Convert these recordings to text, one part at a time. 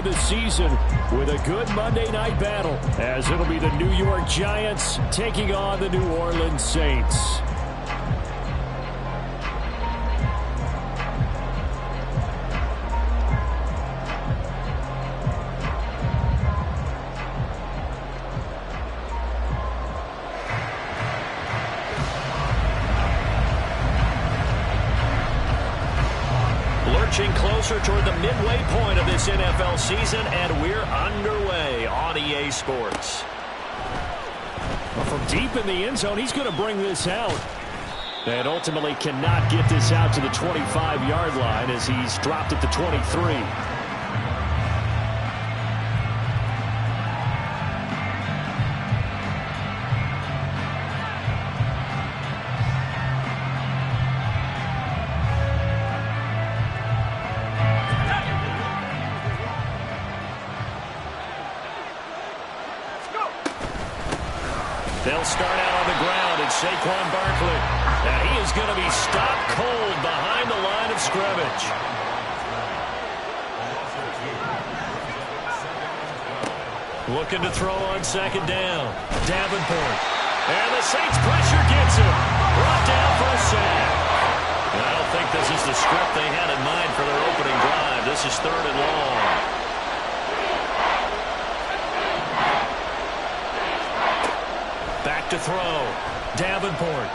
into the season with a good Monday night battle, as it'll be the New York Giants taking on the New Orleans Saints. Closer toward the midway point of this NFL season, and we're underway on EA Sports. Well, from deep in the end zone, he's going to bring this out. And ultimately cannot get this out to the 25-yard line as he's dropped at the 23. They'll start out on the ground, and Saquon Barkley. Now he is going to be stopped cold behind the line of scrimmage. Looking to throw on second down. Davenport. And the Saints pressure gets him. Brought down for a sack. And I don't think this is the script they had in mind for their opening drive. This is 3rd and long. To throw. Davenport.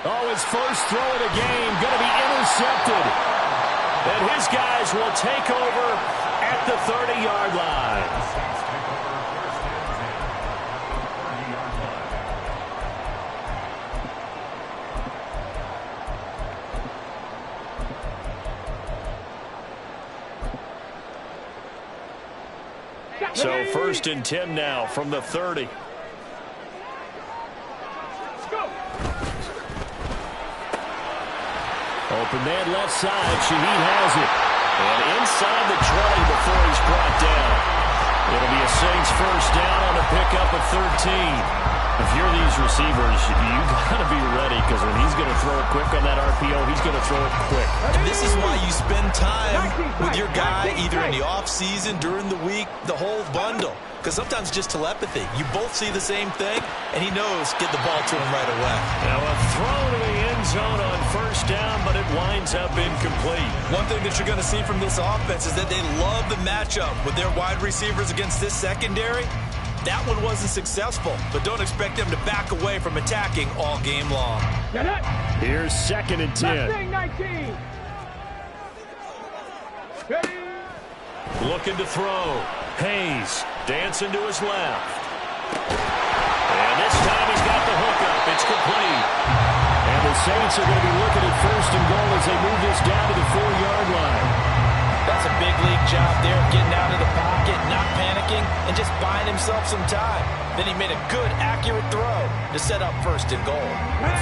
Oh, his first throw of the game going to be intercepted. And his guys will take over at the 30-yard line. So 1st and 10 now from the 30. Open man left side. Shaheed has it. And inside the 20 before he's brought down. It'll be a Saints first down on the pickup of 13. If you're these receivers, you got to be ready, because when he's going to throw it quick on that RPO, he's going to throw it quick. And this is why you spend time with your guy either in the offseason, during the week, the whole bundle. Because sometimes just telepathy. You both see the same thing, and he knows get the ball to him right away. Now a throw to the end zone on first down, but it winds up incomplete. One thing that you're going to see from this offense is that they love the matchup with their wide receivers against this secondary. That one wasn't successful, but don't expect them to back away from attacking all game long. Here's 2nd and 10. Looking to throw. Hayes dancing to his left. And this time he's got the hookup. It's complete. And the Saints are going to be looking at 1st and goal as they move this down to the 4-yard line. That's a big league job there, getting out of the pocket, not panicking, and just buying himself some time. Then he made a good, accurate throw to set up 1st and goal.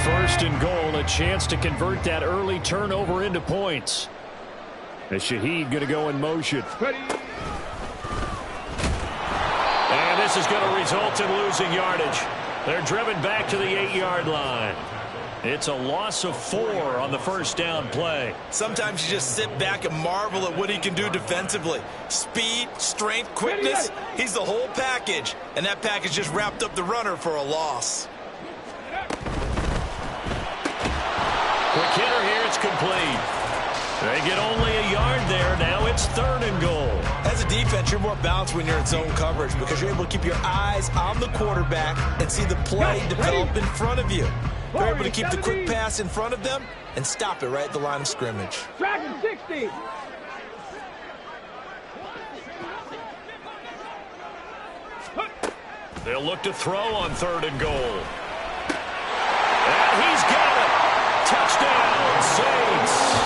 1st and goal, a chance to convert that early turnover into points. As Shaheed going to go in motion. And this is going to result in losing yardage. They're driven back to the 8-yard line. It's a loss of 4 on the first down play. Sometimes you just sit back and marvel at what he can do defensively. Speed, strength, quickness. He's the whole package. And that package just wrapped up the runner for a loss. Quick hitter here. It's complete. They get only a yard there. Now it's 3rd and goal. As a defense, you're more balanced when you're in zone coverage because you're able to keep your eyes on the quarterback and see the play develop in front of you. You're able to keep the quick pass in front of them and stop it right at the line of scrimmage. Dragon 60. They'll look to throw on 3rd and goal. And he's got it. Touchdown, Saints.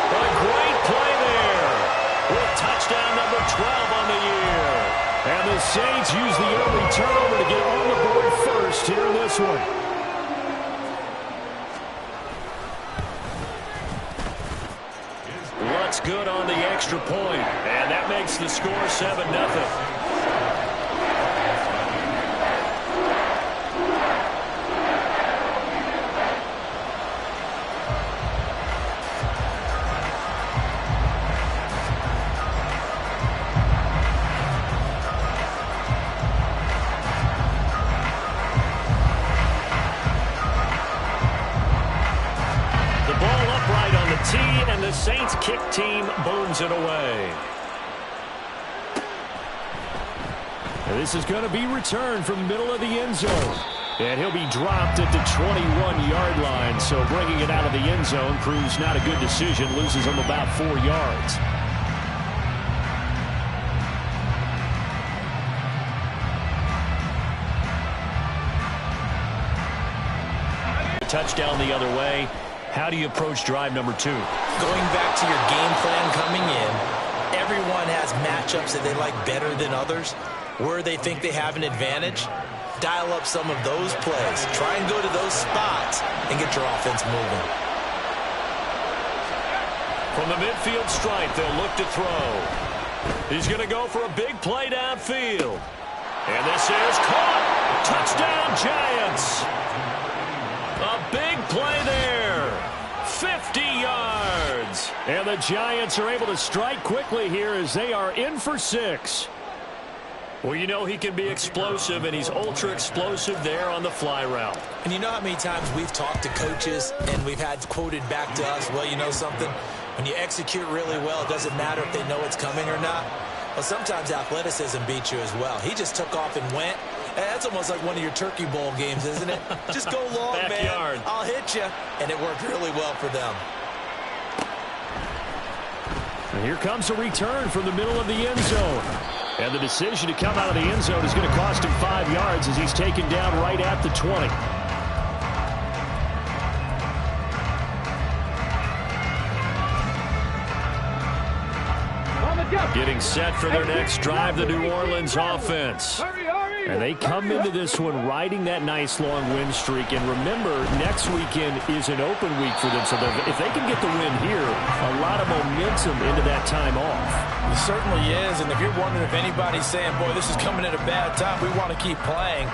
A great play there with touchdown number 12 on the year. And the Saints use the early turnover to get on the board first here in this one. What's good on the extra point, and that makes the score 7-0. team booms it away. And this is going to be returned from the middle of the end zone. And he'll be dropped at the 21-yard line. So bringing it out of the end zone proves not a good decision. Loses him about 4 yards. Touchdown the other way. How do you approach drive number 2? Going back to your game plan coming in, everyone has matchups that they like better than others, where they think they have an advantage. Dial up some of those plays. Try and go to those spots and get your offense moving. From the midfield stripe, they'll look to throw. He's going to go for a big play downfield. And this is caught. Touchdown, Giants. A big play there. 50 yards. And the Giants are able to strike quickly here as they are in for 6. Well, you know he can be explosive, and he's ultra-explosive there on the fly route. And you know how many times we've talked to coaches and we've had quoted back to us, well, you know something? When you execute really well, it doesn't matter if they know it's coming or not. Well, sometimes athleticism beats you as well. He just took off and went. And that's almost like one of your Turkey Bowl games, isn't it? Just go long, Backyard. man. I'll hit you. And it worked really well for them. And here comes a return from the middle of the end zone. And the decision to come out of the end zone is going to cost him 5 yards as he's taken down right at the 20. Getting set for their next drive, the New Orleans offense. And they come into this one riding that nice long win streak. And remember, next weekend is an open week for them. So if they can get the win here, a lot of momentum into that time off. It certainly is. And if you're wondering if anybody's saying, boy, this is coming at a bad time, we want to keep playing,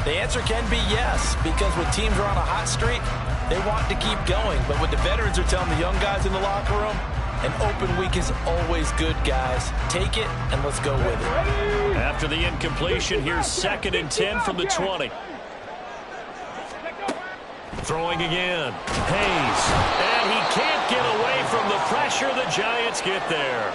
the answer can be yes. Because when teams are on a hot streak, they want to keep going. But what the veterans are telling the young guys in the locker room, an open week is always good, guys. Take it, and let's go with it. After the incompletion, here's 2nd and 10 from the 20. Throwing again. Hayes. And he can't get away from the pressure. The Giants get there.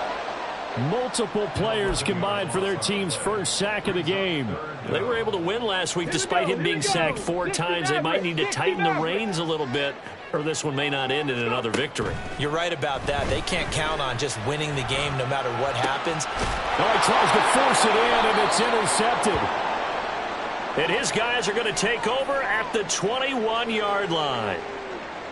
Multiple players combined for their team's first sack of the game. They were able to win last week despite him being sacked 4 times. They might need to tighten the reins a little bit, or this one may not end in another victory. You're right about that. They can't count on just winning the game no matter what happens. Oh, he tries to force it in, and it's intercepted. And his guys are going to take over at the 21-yard line.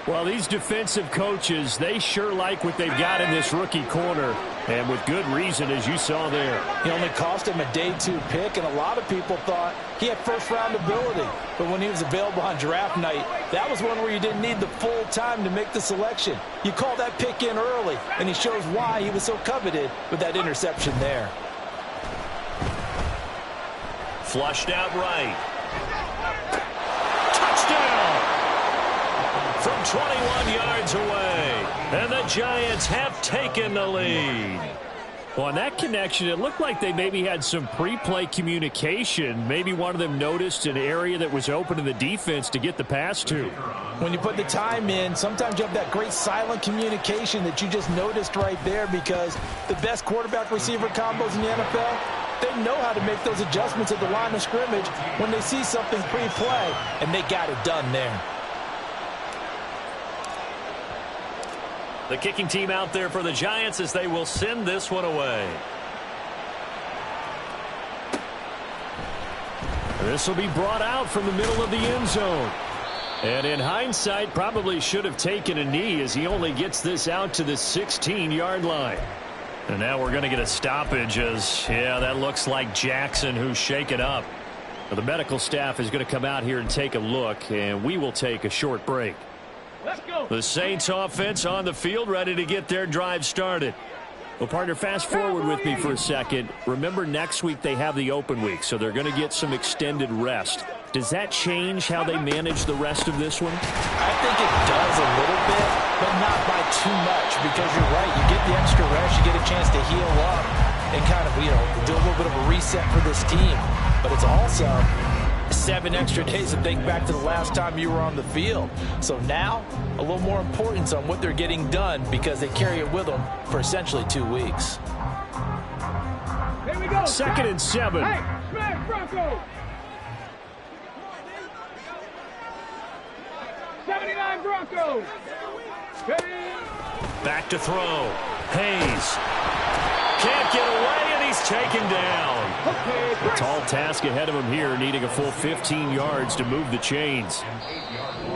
Well, these defensive coaches, they sure like what they've got in this rookie corner, and with good reason, as you saw there. He only cost him a day 2 pick, and a lot of people thought he had first-round ability. But when he was available on draft night, that was one where you didn't need the full time to make the selection. You call that pick in early, and he shows why he was so coveted with that interception there. Flushed out right. Touchdown! From 21 yards away. And the Giants have taken the lead. Well, on that connection, it looked like they maybe had some pre-play communication. Maybe one of them noticed an area that was open in the defense to get the pass to. When you put the time in, sometimes you have that great silent communication that you just noticed right there, because the best quarterback-receiver combos in the NFL, they know how to make those adjustments at the line of scrimmage when they see something pre-play, and they got it done there. The kicking team out there for the Giants as they will send this one away. This will be brought out from the middle of the end zone. And in hindsight, probably should have taken a knee as he only gets this out to the 16-yard line. And now we're going to get a stoppage as, yeah, that looks like Jackson who's shaken up. Well, the medical staff is going to come out here and take a look, and we will take a short break. Let's go. The Saints offense on the field ready to get their drive started. Well, partner, fast forward with me for a second. Remember, next week they have the open week, so they're going to get some extended rest. Does that change how they manage the rest of this one? I think it does a little bit, but not by too much, because you're right. You get the extra rest, you get a chance to heal up and kind of, do a little bit of a reset for this team. But it's also 7 extra days to think back to the last time you were on the field. So now, a little more importance on what they're getting done because they carry it with them for essentially 2 weeks. Here we go. 2nd and 7. Hey, smash Bronco. 79 Broncos. Back to throw. Hayes. Can't get away, and he's taken down. A tall task ahead of him here, needing a full 15 yards to move the chains.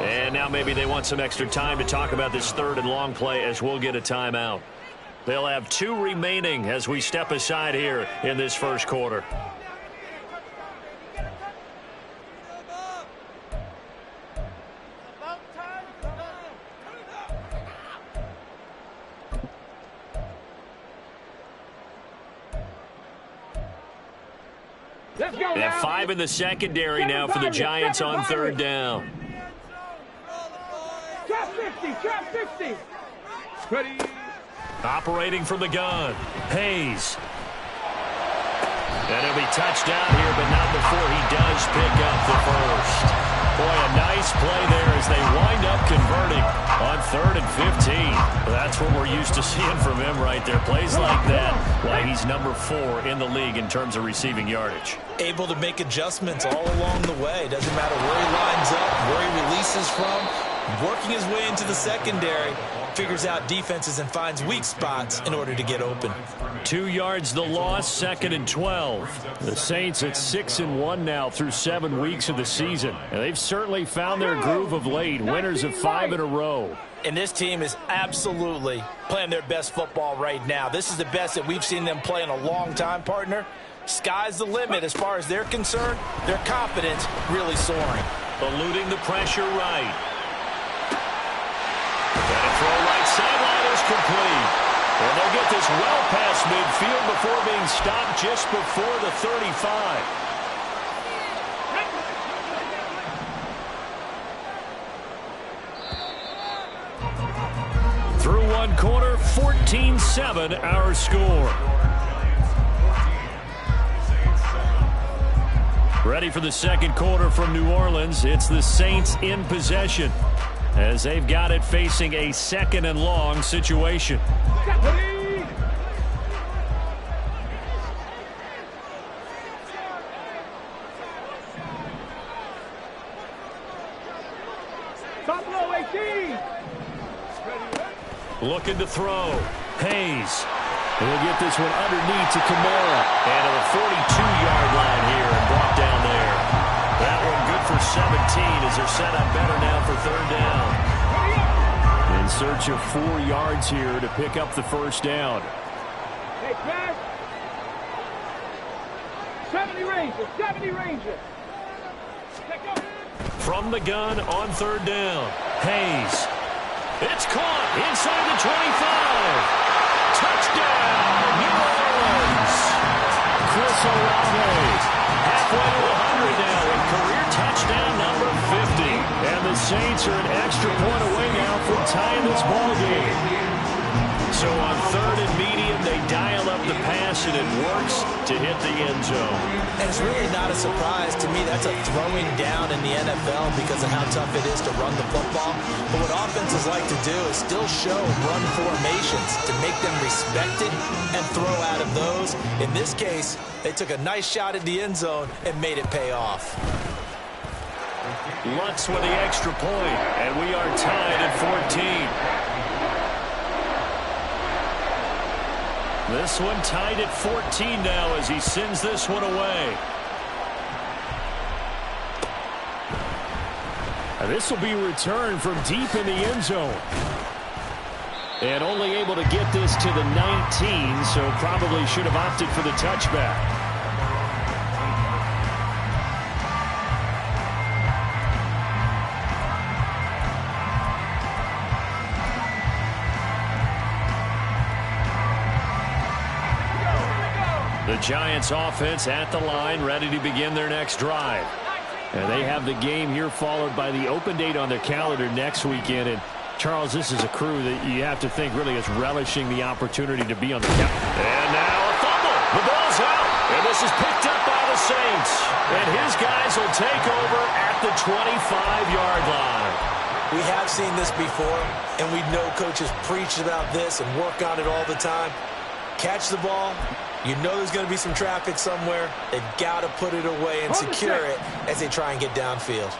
And now maybe they want some extra time to talk about this 3rd and long play as we'll get a timeout. They'll have 2 remaining as we step aside here in this first quarter. They have 5 in the secondary now for the Giants on 3rd down. Trap 50, trap 50. Ready. Operating from the gun. Hayes. And he'll be touched down here, but not before he does pick up the first. Boy, a nice play there as they wind up converting on 3rd and 15. That's what we're used to seeing from him right there. Plays like that, why he's number 4 in the league in terms of receiving yardage. Able to make adjustments all along the way. Doesn't matter where he lines up, where he releases from. Working his way into the secondary, figures out defenses and finds weak spots in order to get open. 2 yards the loss, 2nd and 12. The Saints at 6-1 now through 7 weeks of the season. And they've certainly found their groove of late, winners of 5 in a row. And this team is absolutely playing their best football right now. This is the best that we've seen them play in a long time, partner. Sky's the limit as far as they're concerned. Their confidence really soaring. Eluding the pressure right. That throw right sideline is complete. And they'll get this well past midfield before being stopped just before the 35. Through 1 quarter, 14-7 our score. Ready for the 2nd quarter from New Orleans. It's the Saints in possession, as they've got it facing a 2nd and long situation. Buffalo 18. Looking to throw. Hayes. He'll get this one underneath to Kamara. And to the 42-yard line here and brought down there. That one good for 17 as they're set up better now for 3rd down. In search of 4 yards here to pick up the first down. Hey, pass. 70 Ranger, 70 Ranger. From the gun on 3rd down. Hayes. It's caught inside the 25. Touchdown, New Orleans. Chris Olave, halfway to 100 now with career touchdown number 50. And the Saints are an extra point away now from tying this ball game. So on 3rd and medium, they dial up the pass, and it works to hit the end zone. And it's really not a surprise to me. That's a throwing down in the NFL because of how tough it is to run the football. But what offenses like to do is still show run formations to make them respected and throw out of those. In this case, they took a nice shot at the end zone and made it pay off. Lutz with the extra point, and we are tied at 14. This one tied at 14 now as he sends this one away. And this will be returned from deep in the end zone. And only able to get this to the 19, so probably should have opted for the touchback. The Giants offense at the line, ready to begin their next drive. And they have the game here followed by the open date on their calendar next weekend. And Charles, this is a crew that you have to think really is relishing the opportunity to be on the calendar. And now a fumble. The ball's out. And this is picked up by the Saints. And his guys will take 25-yard line. We have seen this before, and we know coaches preach about this and work on it all the time. Catch the ball. You know there's going to be some traffic somewhere. They've got to put it away and secure it as they try and get downfield.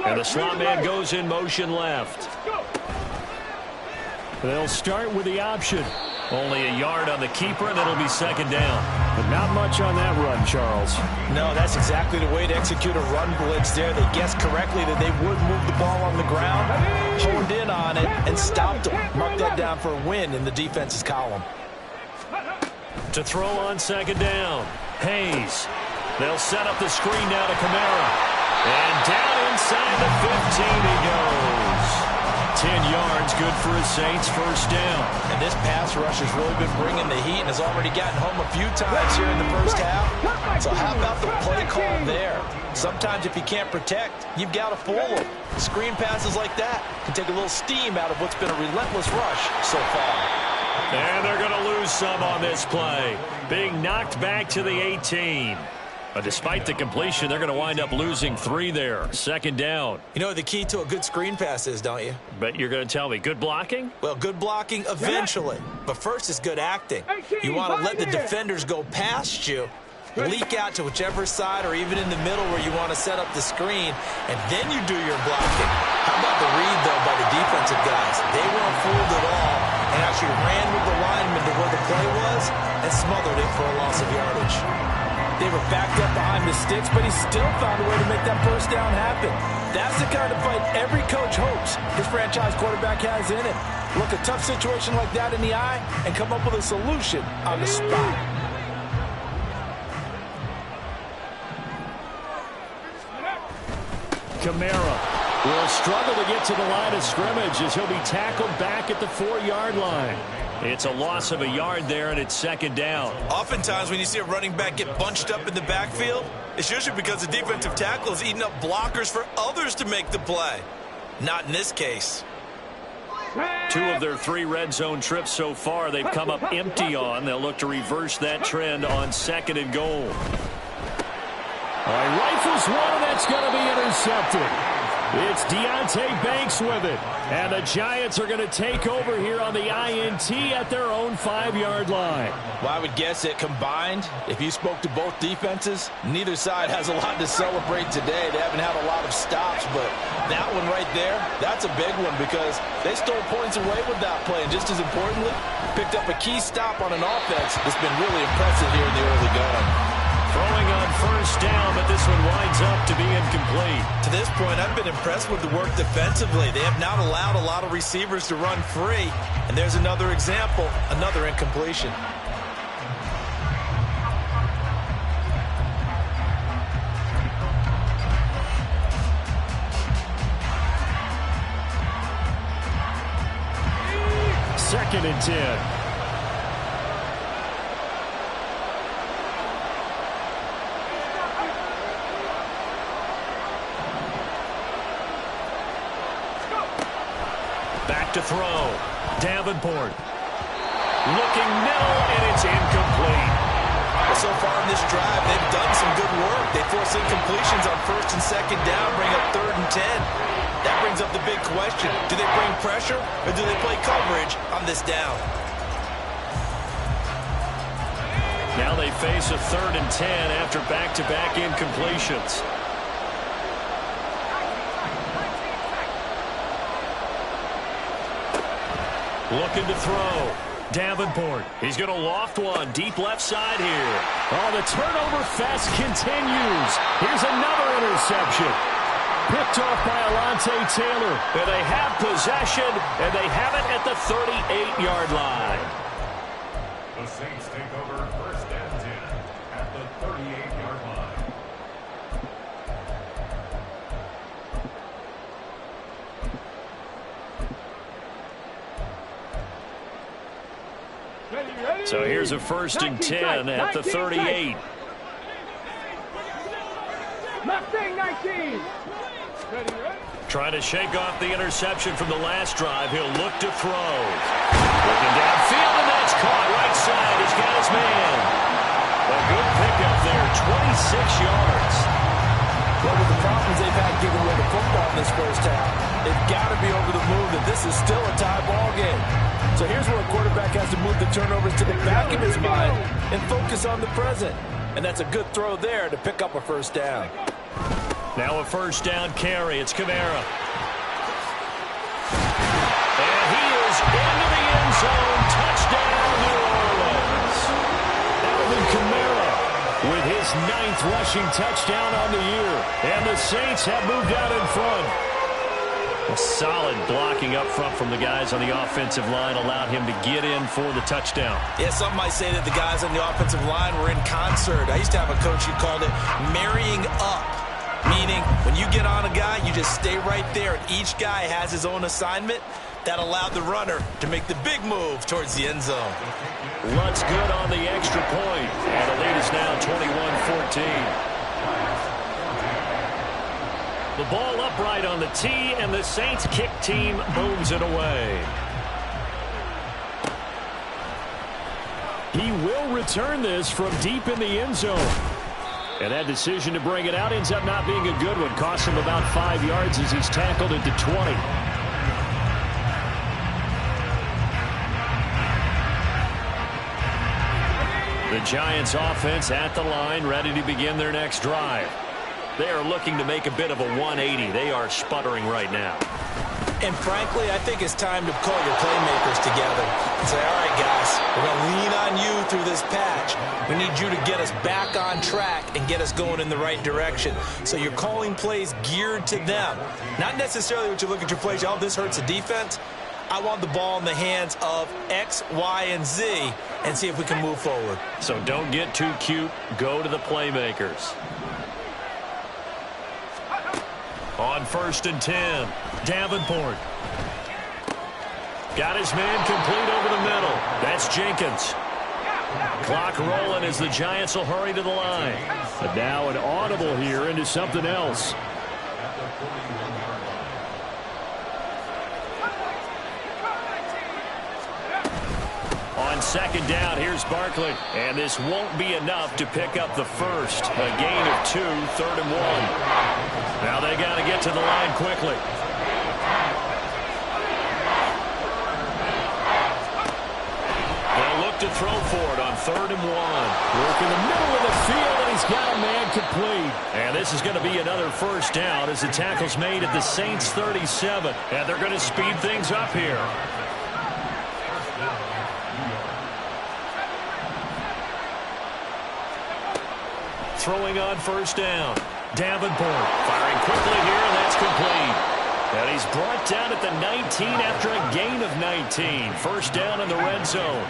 And the slot man goes in motion left. They'll start with the option. Only a yard on the keeper, and it'll be second down. But not much on that run, Charles. No, that's exactly the way to execute a run blitz there. They guessed correctly that they would move the ball on the ground, honed in on it, and stopped them. Mark that down for a win in the defense's column. To throw on second down, Hayes. They'll set up the screen now to Kamara. And down inside the 15 he goes. 10 yards, good for his Saints, first down. And this pass rush has really been bringing the heat and has already gotten home a few times here in the first half. So how about the play call there? Sometimes if you can't protect, you've got to fool them. Screen passes like that can take a little steam out of what's been a relentless rush so far. And they're going to lose some on this play. Being knocked back to the 18. But despite the completion, they're going to wind up losing 3 there. Second down. You know what the key to a good screen pass is, don't you? But you're going to tell me, good blocking? Well, good blocking eventually. But first is good acting. You want to let the defenders go past you, leak out to whichever side or even in the middle where you want to set up the screen, and then you do your blocking. How about the read, though, by the defensive guys? They weren't fooled at all and actually ran with the lineman to where the play was and smothered it for a loss of yardage. They were backed up behind the sticks, but he still found a way to make that first down happen. That's the kind of fight every coach hopes his franchise quarterback has in him. Look a tough situation like that in the eye and come up with a solution on the spot. Kamara will struggle to get to the line of scrimmage as he'll be tackled back at the 4-yard line. It's a loss of a yard there, and it's second down. Oftentimes when you see a running back get bunched up in the backfield, it's usually because the defensive tackle is eating up blockers for others to make the play. Not in this case. 2 of their 3 red zone trips so far they've come up empty on. They'll look to reverse that trend on second and goal. All right, rifles one, and that's going to be intercepted. It's Deonte Banks with it. And the Giants are going to take over here on the INT at their own 5-yard line. Well, I would guess that combined, if you spoke to both defenses, neither side has a lot to celebrate today. They haven't had a lot of stops, but that one right there, that's a big one because they stole points away with that play. And just as importantly, picked up a key stop on an offense that's been really impressive here in the early going. Throwing on first down, but this one winds up to be incomplete. To this point, I've been impressed with the work defensively. They have not allowed a lot of receivers to run free. And there's another example, another incompletion. Second and 10. To throw. Davenport. Looking middle, and it's incomplete. Well, so far in this drive, they've done some good work. They force incompletions on first and second down, bring up 3rd and 10. That brings up the big question. Do they bring pressure, or do they play coverage on this down? Now they face a 3rd and 10 after back-to-back incompletions. Looking to throw. Davenport. He's going to loft one. Deep left side here. Oh, the turnover fest continues. Here's another interception. Picked off by Alontae Taylor. And they have possession, and they have it at the 38-yard line. The Saints take over first and 10 at the 38-yard line. So here's a first and 10 at the 38. Mustang 19. Trying to shake off the interception from the last drive. He'll look to throw. Looking downfield, and that's caught right side. He's got his man. A good pickup there yards. Well, with the problems they've had giving away the football in this first half, they've got to be over the move that this is still a tie ball game. So here's where a quarterback has to move the turnovers to the back of his mind and focus on the present. And that's a good throw there to pick up a first down. Now a first down carry. It's Kamara. And he is into the end zone. Touchdown, New Orleans. Alvin Kamara with his 9th rushing touchdown on the year. And the Saints have moved out in front. A solid blocking up front from the guys on the offensive line allowed him to get in for the touchdown. Yeah, some might say that the guys on the offensive line were in concert. I used to have a coach who called it marrying up, meaning when you get on a guy, you just stay right there, and each guy has his own assignment. That allowed the runner to make the big move towards the end zone. Lutt's good on the extra point, and the lead is now 21-14. The ball upright on the tee, and the Saints kick team booms it away. He will return this from deep in the end zone. And that decision to bring it out ends up not being a good one. Costs him about 5 yards as he's tackled at the 20. The Giants offense at the line, ready to begin their next drive. They are looking to make a bit of a 180. They are sputtering right now. And frankly, I think it's time to call your playmakers together and say, all right, guys, we're going to lean on you through this patch. We need you to get us back on track and get us going in the right direction. So you're calling plays geared to them. Not necessarily what you look at your plays, oh, this hurts the defense. I want the ball in the hands of X, Y, and Z and see if we can move forward. So don't get too cute. Go to the playmakers. On 1st and 10, Davenport. Got his man complete over the middle. That's Jenkins. Clock rolling as the Giants will hurry to the line. But now an audible here into something else. On 2nd down, here's Barkley. And this won't be enough to pick up the first. A gain of 2, 3rd and 1. Now they got to get to the line quickly. They'll look to throw for it on 3rd and 1. Work in the middle of the field, and he's got a man complete. And this is going to be another first down as the tackle's made at the Saints 37. And they're going to speed things up here. Throwing on 1st down. Davenport firing quickly here, and that's complete. And he's brought down at the 19 after a gain of 19. First down in the red zone.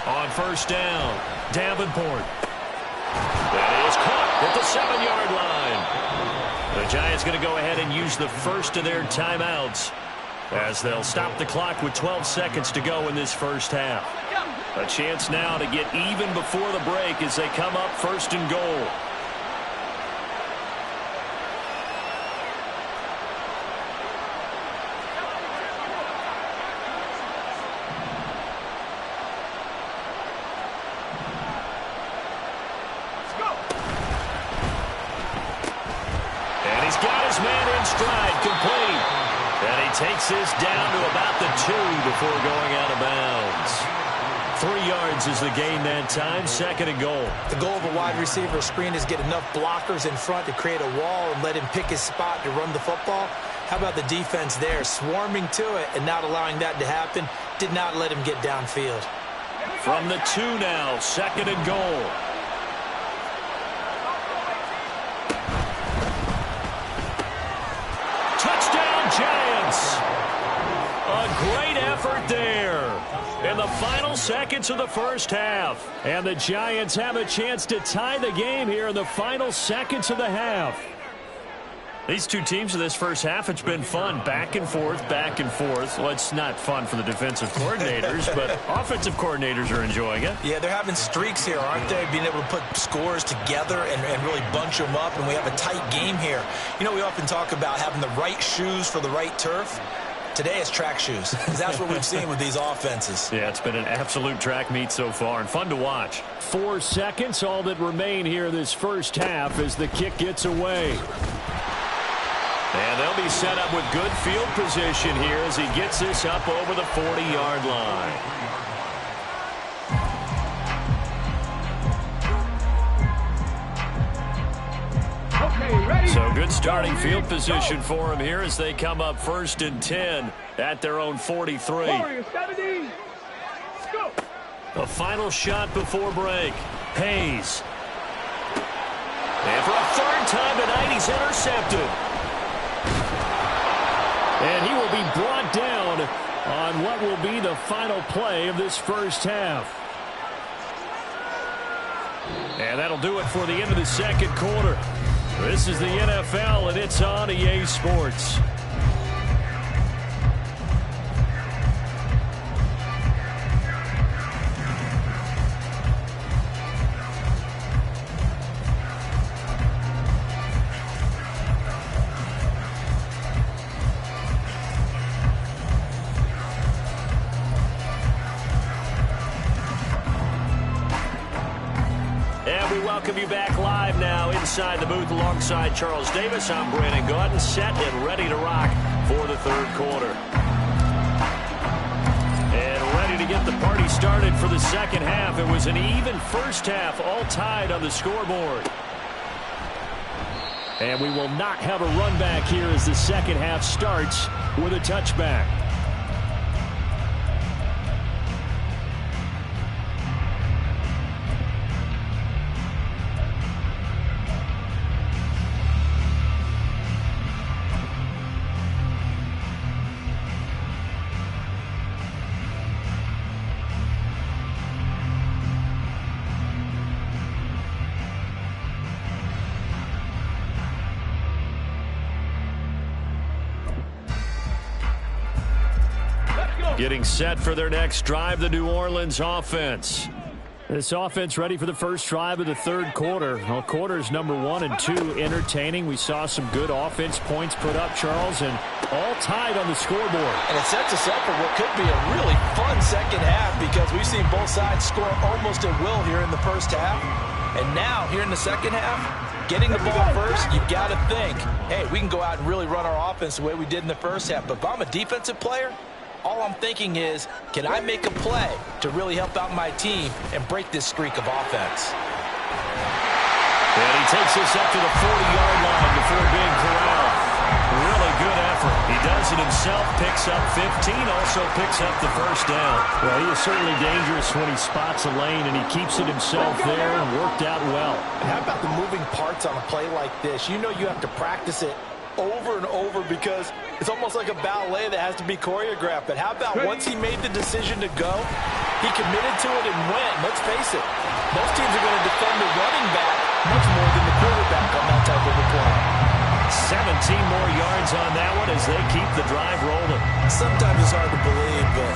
On 1st down, Davenport. That is caught at the 7-yard line. The Giants going to go ahead and use the first of their timeouts, as they'll stop the clock with 12 seconds to go in this first half. A chance now to get even before the break as they come up 1st and goal. And he's got his man in stride, complete. And he takes this down to about the 2 before going out of bounds. 3 yards is the gain that time. 2nd and goal. The goal of a wide receiver screen is get enough blockers in front to create a wall and let him pick his spot to run the football. How about the defense there, swarming to it and not allowing that to happen? Did not let him get downfield. From the 2 now, 2nd and goal. Touchdown, Giants! A great effort there in the final seconds of the first half. And the Giants have a chance to tie the game here in the final seconds of the half. These two teams in this first half, it's been fun. Back and forth, back and forth. Well, it's not fun for the defensive coordinators, but offensive coordinators are enjoying it. Yeah, they're having streaks here, aren't they? Being able to put scores together and really bunch them up, and we have a tight game here. You know, we often talk about having the right shoes for the right turf. Today is track shoes, because that's what we've seen with these offenses. Yeah, it's been an absolute track meet so far and fun to watch. 4 seconds, all that remain here this first half as the kick gets away. And they'll be set up with good field position here as he gets this up over the 40-yard line. So good starting field position for him here as they come up 1st and 10 at their own 43. A final shot before break. Hayes. And for a 3rd time tonight, he's intercepted. And he will be brought down on what will be the final play of this first half. And that'll do it for the end of the second quarter. This is the NFL, and it's on EA Sports. Welcome you back live now inside the booth alongside Charles Davis. I'm Brandon Gaudin, set and ready to rock for the 3rd quarter. And ready to get the party started for the second half. It was an even first half, all tied on the scoreboard. And we will not have a run back here as the second half starts with a touchback. Getting set for their next drive, the New Orleans offense. This offense ready for the first drive of the 3rd quarter. Well, quarters number 1 and 2 entertaining. We saw some good offense points put up, Charles, and all tied on the scoreboard. And it sets us up for what could be a really fun second half because we've seen both sides score almost at will here in the first half. And now, here in the second half, getting the ball first, you've got to think, hey, we can go out and really run our offense the way we did in the first half. But if I'm a defensive player, all I'm thinking is, can I make a play to really help out my team and break this streak of offense? And he takes this up to the 40-yard line before being corralled. Really good effort. He does it himself, picks up 15, also picks up the first down. Well, he is certainly dangerous when he spots a lane, and he keeps it himself there and worked out well. And how about the moving parts on a play like this? You know you have to practice it over and over because it's almost like a ballet that has to be choreographed. But how about once he made the decision to go, he committed to it and went. Let's face it, most teams are going to defend the running back much more than the quarterback on that type of a play. 17 more yards on that one as they keep the drive rolling. Sometimes it's hard to believe, but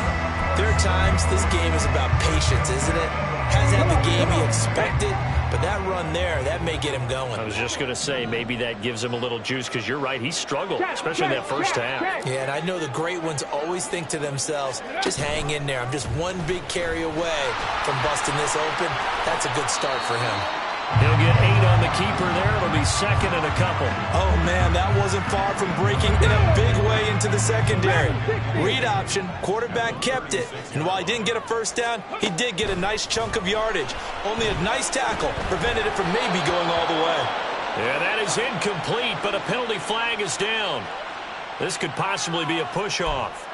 there are times this game is about patience, isn't it? Hasn't had the game he expected, but that run there, that may get him going. I was just going to say, maybe that gives him a little juice because you're right, he struggled, especially in that first half. Yeah, and I know the great ones always think to themselves, just hang in there. I'm just one big carry away from busting this open. That's a good start for him. He'll get 8 on the keeper there. It'll be 2nd and a couple. Oh, man, that wasn't far from breaking in a big way into the secondary. Read option, quarterback kept it. And while he didn't get a first down, he did get a nice chunk of yardage. Only a nice tackle prevented it from maybe going all the way. Yeah, that is incomplete, but a penalty flag is down. This could possibly be a push-off.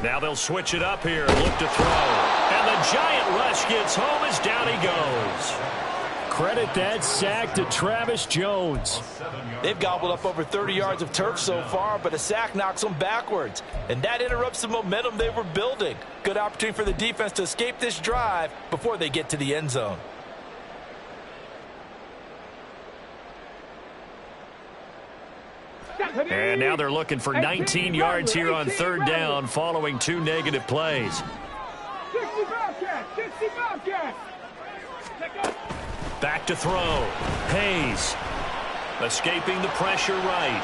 Now they'll switch it up here, look to throw. And the giant rush gets home as down he goes. Credit that sack to Travis Jones. They've gobbled up over 30 yards of turf so far, but a sack knocks them backwards. And that interrupts the momentum they were building. Good opportunity for the defense to escape this drive before they get to the end zone. And now they're looking for 19 yards here on third down following 2 negative plays. 60 Bobcat, 60 Bobcat. Back to throw. Hayes escaping the pressure right.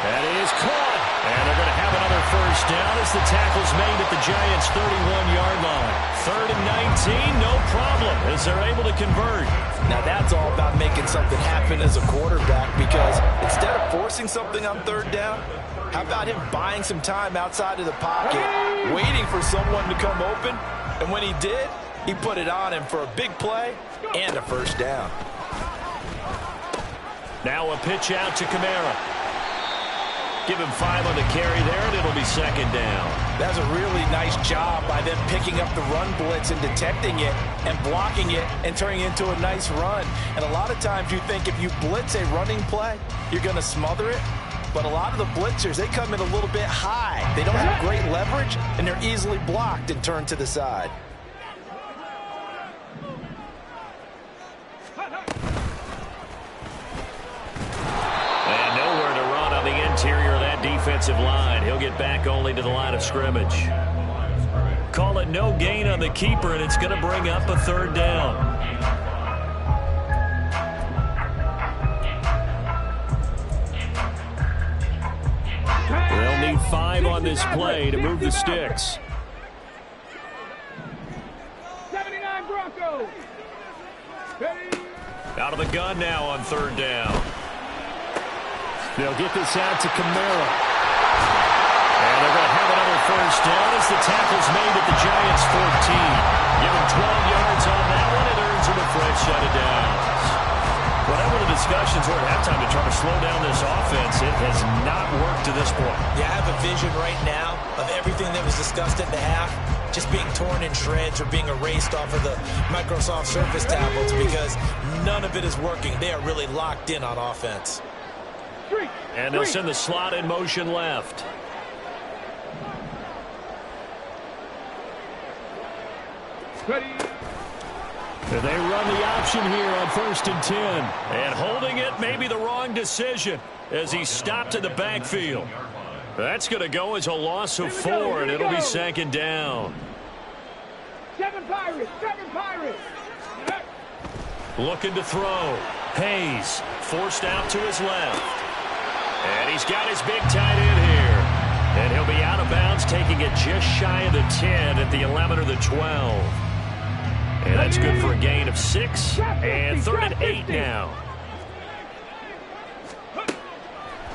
That is caught. And they're going to have another first down as the tackle's made at the Giants' 31-yard line. 3rd and 19, no problem, as they're able to convert. Now that's all about making something happen as a quarterback, because instead of forcing something on third down, how about him buying some time outside of the pocket, waiting for someone to come open, and when he did, he put it on him for a big play and a first down. Now a pitch out to Kamara. Give him 5 on the carry there, and it'll be 2nd down. That's a really nice job by them picking up the run blitz and detecting it and blocking it and turning it into a nice run. And a lot of times you think if you blitz a running play, you're going to smother it. But a lot of the blitzers, they come in a little bit high. They don't have great leverage, and they're easily blocked and turned to the side. And nowhere to run on the interior of that defensive line. He'll get back only to the line of scrimmage. Call it no gain on the keeper, and it's going to bring up a 3rd down. They'll need 5 on this play to move the sticks. 79 Broncos. Out of the gun now on 3rd down. They'll get this out to Kamara. And they're going to have another first down as the tackle's made at the Giants' 14. Give him 12 yards on that one. It earns him a fresh set of downs. Whatever the discussions were at halftime to try to slow down this offense, it has not worked to this point. Yeah, I have a vision right now of everything that was discussed at the half just being torn in shreds or being erased off of the Microsoft Surface tablets, because none of it is working. They are really locked in on offense. And they'll send the slot in motion left. Ready. They run the option here on 1st and 10. And holding it may be the wrong decision as he stopped in the backfield. That's going to go as a loss of 4, and it'll be 2nd down. 7 Pirates, 7 Pirates. Looking to throw. Hayes forced out to his left. And he's got his big tight end here. And he'll be out of bounds, taking it just shy of the 10 at the 11 or the 12. And that's good for a gain of 6. And 3rd and 8 now.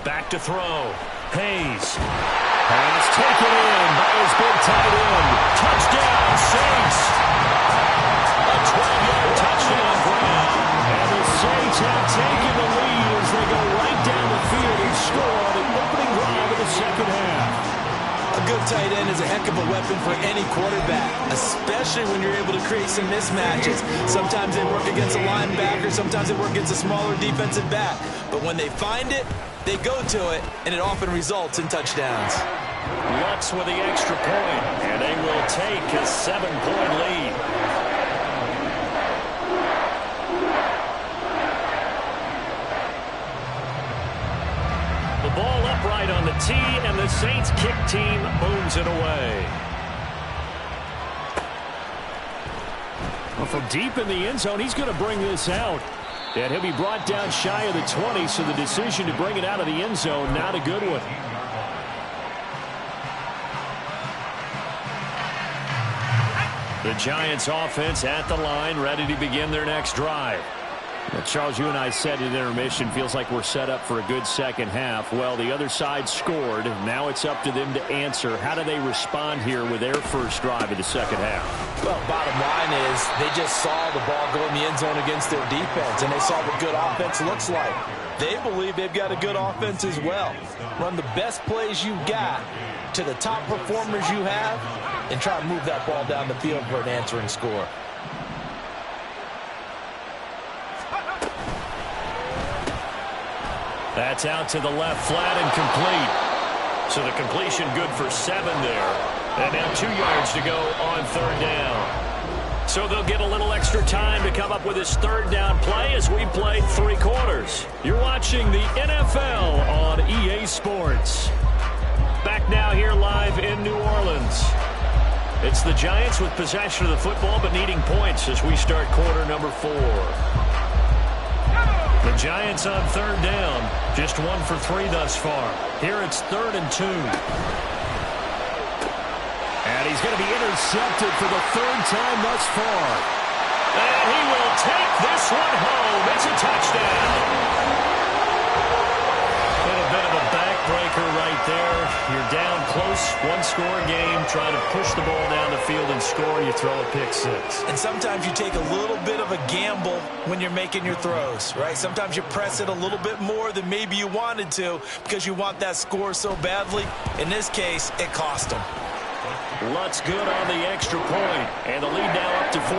Back to throw. Hayes. Pass taken in by his big tight end. Touchdown, Saints. A 12-yard touchdown grab. And the Saints have taken the lead as they go right down the field and score on the opening drive of the 2nd half. A good tight end is a heck of a weapon for any quarterback, especially when you're able to create some mismatches. Sometimes they work against a linebacker, sometimes they work against a smaller defensive back. But when they find it, they go to it, and it often results in touchdowns. Lux with the extra point, and they will take a 7-point lead. The ball upright on the tee, and the Saints kick team booms it away. Well, from deep in the end zone, he's going to bring this out. And he'll be brought down shy of the 20, so the decision to bring it out of the end zone, not a good one. The Giants offense at the line, ready to begin their next drive. Well, Charles, you and I said at intermission, feels like we're set up for a good 2nd half. Well, the other side scored. Now it's up to them to answer. How do they respond here with their first drive of the 2nd half? Well, bottom line is they just saw the ball go in the end zone against their defense, and they saw what good offense looks like. They believe they've got a good offense as well. Run the best plays you've got to the top performers you have, and try to move that ball down the field for an answering score. That's out to the left, flat and complete. So the completion good for 7 there. And now 2 yards to go on 3rd down. So they'll get a little extra time to come up with his third down play as we played 3 quarters. You're watching the NFL on EA Sports. Back now here live in New Orleans. It's the Giants with possession of the football but needing points as we start quarter number 4. The Giants on third down, just 1 for 3 thus far. Here it's 3rd and 2. And he's going to be intercepted for the 3rd time thus far. And he will take this one home. It's a touchdown. A bit of a backbreaker right there. You're down close, 1-score game, trying to push the ball down the field and score. You throw a pick 6. And sometimes you take a little bit of a gamble when you're making your throws, right? Sometimes you press it a little bit more than maybe you wanted to because you want that score so badly. In this case, it cost him. Lutz good on the extra point, and the lead now up to 14.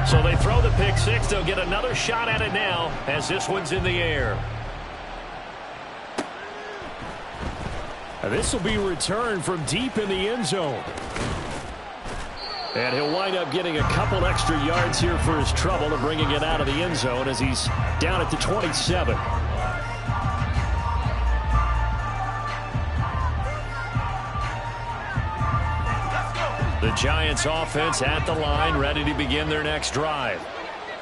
So they throw the pick 6. They'll get another shot at it now as this one's in the air. This will be returned from deep in the end zone. And he'll wind up getting a couple extra yards here for his trouble and bringing it out of the end zone as he's down at the 27. The Giants offense at the line, ready to begin their next drive.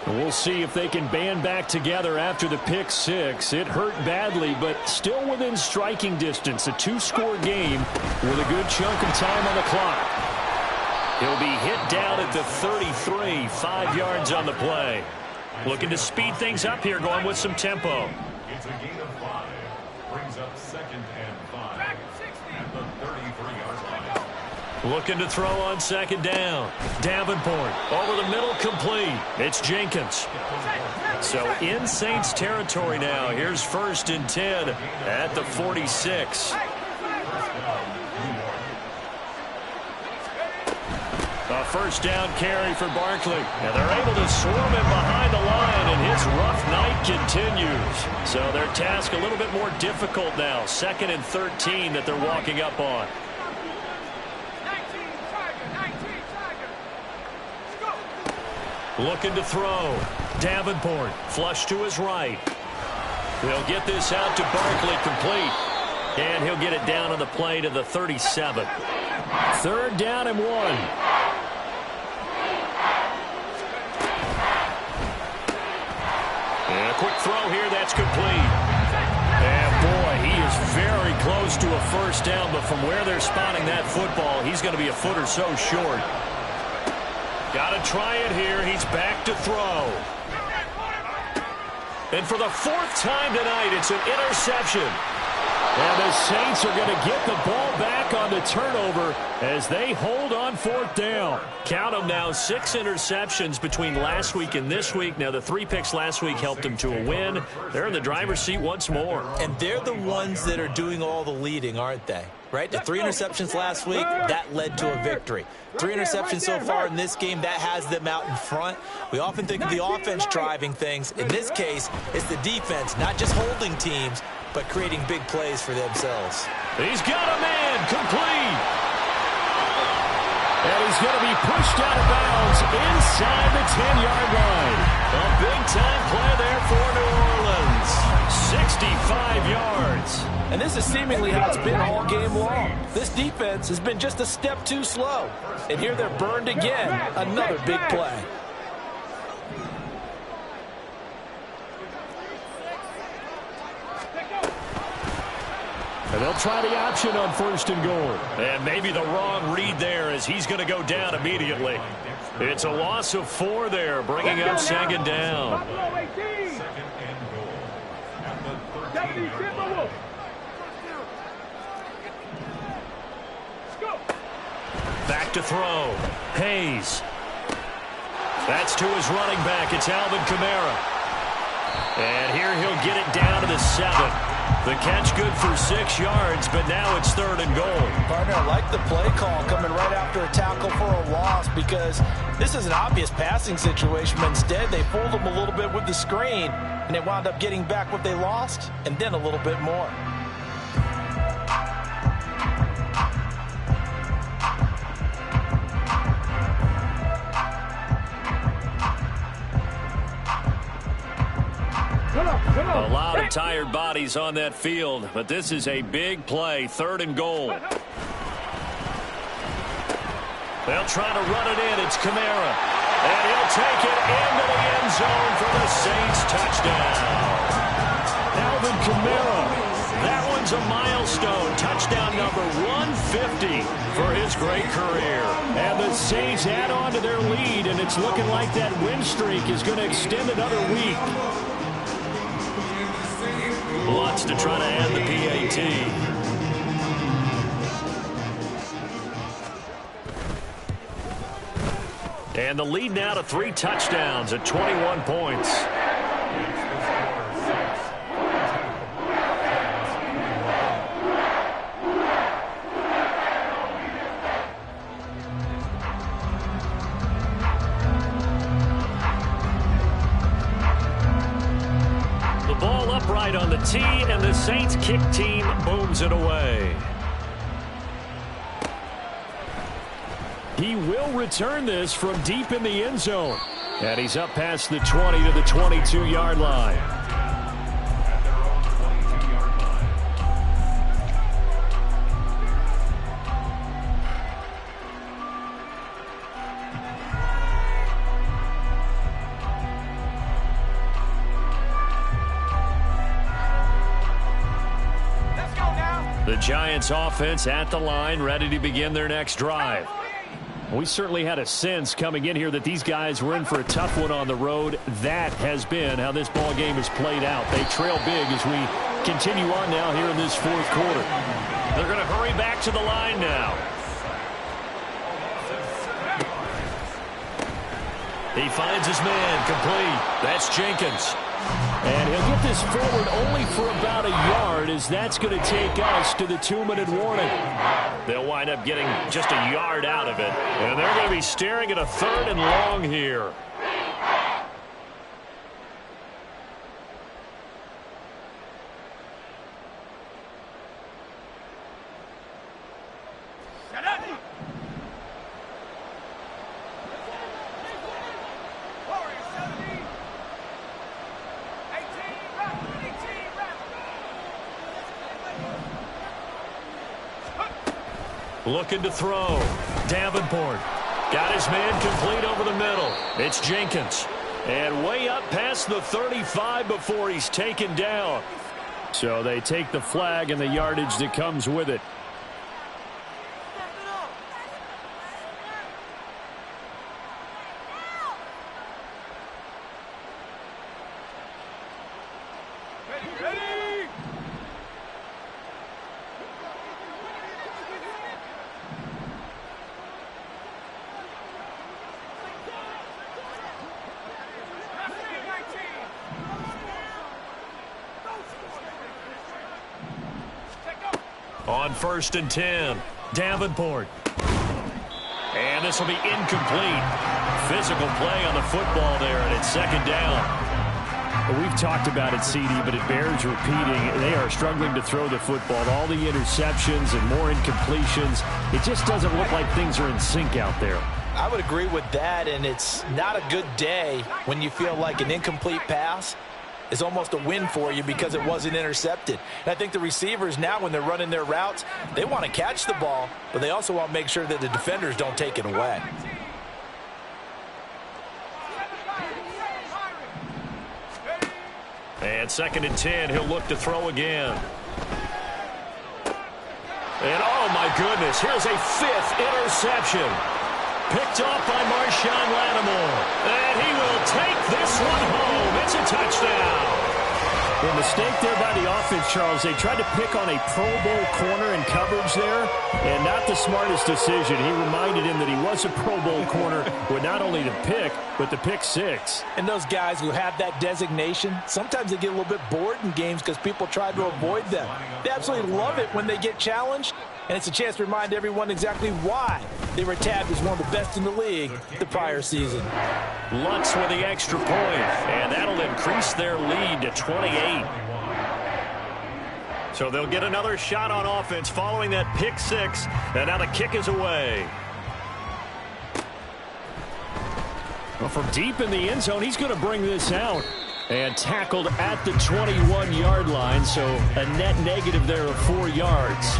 And we'll see if they can band back together after the pick 6. It hurt badly, but still within striking distance. A 2-score game with a good chunk of time on the clock. He'll be hit down at the 33, 5 yards on the play. Looking to speed things up here, going with some tempo. It's a gain of 5. Brings up 2nd and 5 at the 33-yard line. Looking to throw on 2nd down. Davenport over the middle, complete. It's Jenkins. So in Saints territory now. Here's 1st and 10 at the 46. A 1st down carry for Barkley. And they're able to swarm him behind the line, and his rough night continues. So their task a little bit more difficult now. 2nd and 13 that they're walking up on. Looking to throw. Davenport, flush to his right. He'll get this out to Barkley, complete. And he'll get it down on the play to the 37. 3rd down and 1. And a quick throw here, that's complete. And boy, he is very close to a 1st down, but from where they're spotting that football, he's going to be a foot or so short. Got to try it here. He's back to throw. And for the 4th time tonight, it's an interception. And the Saints are going to get the ball back on the turnover as they hold on 4th down. Count them now, 6 interceptions between last week and this week. Now, the 3 picks last week helped them to a win. They're in the driver's seat once more. And they're the ones that are doing all the leading, aren't they? Right? The 3 interceptions last week, that led to a victory. 3 interceptions so far in this game, that has them out in front. We often think of the offense driving things. In this case, it's the defense, not just holding teams, but creating big plays for themselves. He's got a man, complete. And he's going to be pushed out of bounds inside the 10-yard line. A big-time play there for New Orleans. 65 yards. And this is seemingly how it's been all game long. This defense has been just a step too slow. And here they're burned again. Another big play. And they'll try the option on 1st and goal. And maybe the wrong read there as he's going to go down immediately. It's a loss of 4 there, bringing up 2nd down. 2nd and goal at the 13-yard line. Back to throw. Hayes. That's to his running back. It's Alvin Kamara. And here he'll get it down to the 7. The catch good for 6 yards, but now it's 3rd and goal. Partner, I like the play call coming right after a tackle for a loss because this is an obvious passing situation, but instead they fooled them a little bit with the screen, and they wound up getting back what they lost and then a little bit more. A lot of tired bodies on that field, but this is a big play, 3rd and goal. They'll try to run it in. It's Kamara. And he'll take it into the end zone for the Saints touchdown. Alvin Kamara. That one's a milestone. Touchdown number 150 for his great career. And the Saints add on to their lead, and it's looking like that win streak is going to extend another week. Wants to try to add the PAT. And the lead now to 3 touchdowns at 21 points. Upright on the tee, and the Saints kick team booms it away. He will return this from deep in the end zone. And he's up past the 20 to the 22-yard line. The Giants offense at the line, ready to begin their next drive. We certainly had a sense coming in here that these guys were in for a tough one on the road. That has been how this ball game has played out. They trail big as we continue on now here in this 4th quarter. They're going to hurry back to the line now. He finds his man, complete. That's Jenkins. And he'll get this forward only for about a yard, as that's going to take us to the 2-minute warning. They'll wind up getting just a yard out of it. And they're going to be staring at a 3rd and long here. Looking to throw. Davenport. Got his man complete over the middle. It's Jenkins. And way up past the 35 before he's taken down. So they take the flag and the yardage that comes with it. On 1st and 10, Davenport. And this will be incomplete. Physical play on the football there, and it's 2nd down. Well, we've talked about it, CD, but it bears repeating. They are struggling to throw the football. All the interceptions and more incompletions. It just doesn't look like things are in sync out there. I would agree with that, and it's not a good day when you feel like an incomplete pass is almost a win for you because it wasn't intercepted. And I think the receivers now, when they're running their routes, they want to catch the ball, but they also want to make sure that the defenders don't take it away. And 2nd and 10, he'll look to throw again. And oh my goodness, here's a 5th interception. Picked off by Marshawn Lattimore. And he will take this one home. It's a touchdown. The mistake there by the offense, Charles, they tried to pick on a Pro Bowl corner in coverage there, and not the smartest decision. He reminded him that he was a Pro Bowl corner with not only the pick, but the pick six. And those guys who have that designation, sometimes they get a little bit bored in games because people try to avoid them. They absolutely love it when they get challenged, and it's a chance to remind everyone exactly why they were tabbed as one of the best in the league the prior season. Lutz with the extra point, and that'll increase their lead to 28. So they'll get another shot on offense following that pick six, and now the kick is away. Well, from deep in the end zone, he's going to bring this out. And tackled at the 21-yard line, so a net negative there of 4 yards.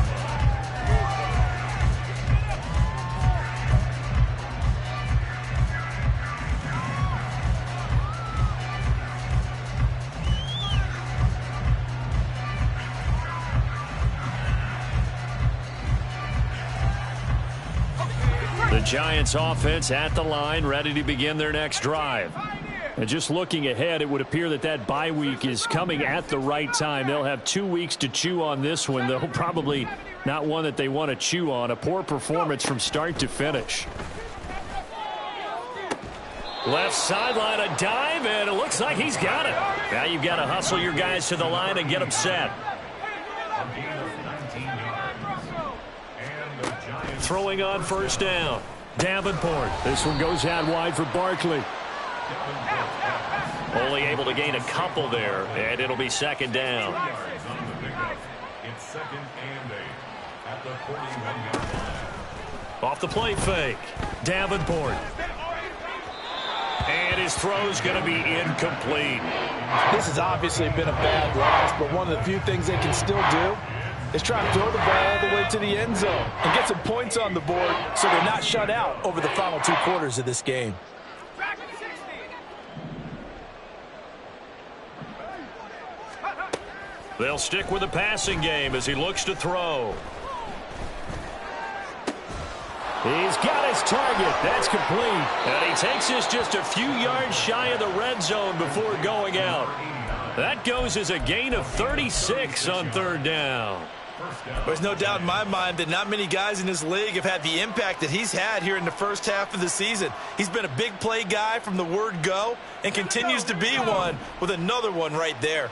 The Giants offense at the line, ready to begin their next drive. And just looking ahead, it would appear that that bye week is coming at the right time. They'll have 2 weeks to chew on this one, though probably not one that they want to chew on. A poor performance from start to finish. Left sideline, a dive, and it looks like he's got it. Now you've got to hustle your guys to the line and get them set. Throwing on first down. Davenport. This one goes out wide for Barkley. Only able to gain a couple there, and it'll be second down. It's second and 8 at the 41-yard line. Off the play fake. Davenport. And his throw's going to be incomplete. This has obviously been a bad loss, but one of the few things they can still do is try to throw the ball all the way to the end zone and get some points on the board so they're not shut out over the final 2 quarters of this game. They'll stick with the passing game as he looks to throw. He's got his target. That's complete. And he takes this just a few yards shy of the red zone before going out. That goes as a gain of 36 on third down. There's no doubt in my mind that not many guys in this league have had the impact that he's had here in the first half of the season. He's been a big play guy from the word go and continues to be one with another one right there.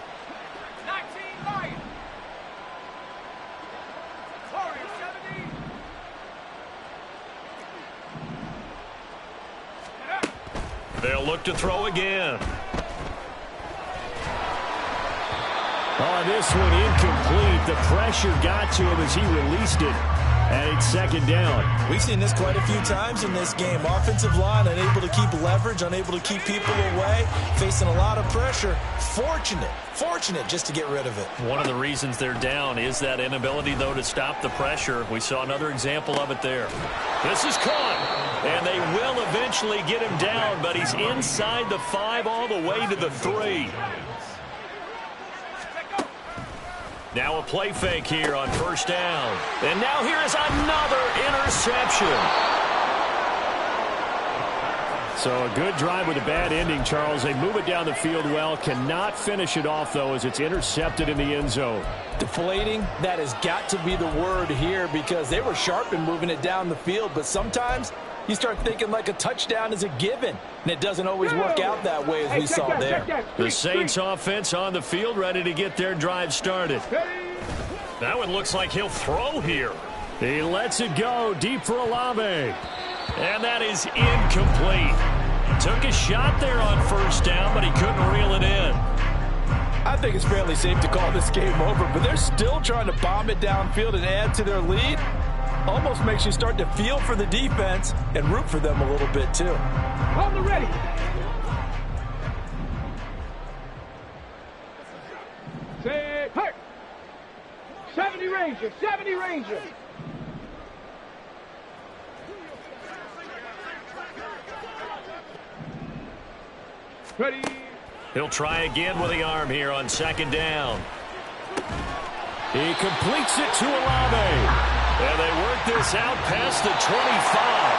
They'll look to throw again. Oh, this one incomplete. The pressure got to him as he released it. And it's second down. We've seen this quite a few times in this game. Offensive line unable to keep leverage, unable to keep people away, facing a lot of pressure. Fortunate just to get rid of it. One of the reasons they're down is that inability, though, to stop the pressure. We saw another example of it there. This is caught. And they will eventually get him down, but he's inside the 5 all the way to the 3. Now a play fake here on first down. And now here is another interception. So a good drive with a bad ending, Charles. They move it down the field well. Cannot finish it off, though, as it's intercepted in the end zone. Deflating, that has got to be the word here because they were sharp in moving it down the field. But sometimes you start thinking like a touchdown is a given, and it doesn't always work out that way as we saw there. The Saints offense on the field ready to get their drive started. That one looks like he'll throw here. He lets it go deep for Olave. And that is incomplete. Took a shot there on first down, but he couldn't reel it in. I think it's fairly safe to call this game over, but they're still trying to bomb it downfield and add to their lead. Almost makes you start to feel for the defense and root for them a little bit, too. On the ready. Say, hurt. 70 Ranger, 70 Ranger. Ready. He'll try again with the arm here on second down. He completes it to Olave. And they work this out past the 25.